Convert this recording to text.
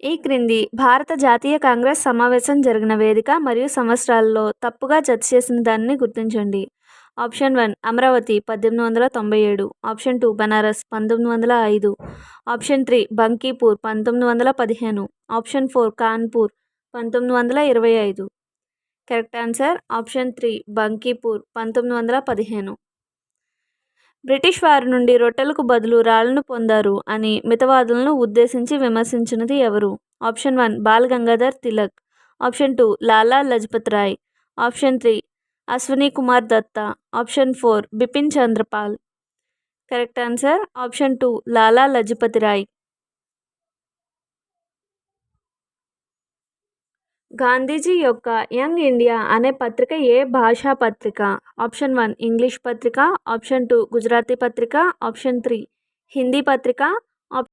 ఈ క్రింది భారత జాతీయ కాంగ్రెస్ సమావేశం జరిగిన వేదిక మరియు సంవత్సరాలలో తప్పుగా జత చేసిన దానిని గుర్తించండి. Option 1 Amaravati 1897, option 2 Banaras 1905, option 3 Bankipur 1915, option 4 Kanpur 1925. Correct answer option 3 Bankipur 1915. British వారి నుండి రొట్టెలకు బదులు రాళ్లను పొందారు అని మితవాదులను ఉద్దేశించి విమర్శించినది ఎవరు? Option 1 Bal Gangadhar Tilak, option 2 Lala Lajpat Rai, option 3 Ashwini Kumar Dutta, option 4 Bipin Chandrapal. Correct answer option 2 Lala Lajpati Rai. Gandhiji యొక్క యంగ్ ఇండియా అనే పత్రిక ఏ భాషా పత్రిక? ఆప్షన్ 1 ఇంగ్లీష్ పత్రిక, ఆప్షన్ 2 గుజరాతీ పత్రిక, ఆప్షన్ 3 హిందీ పత్రిక,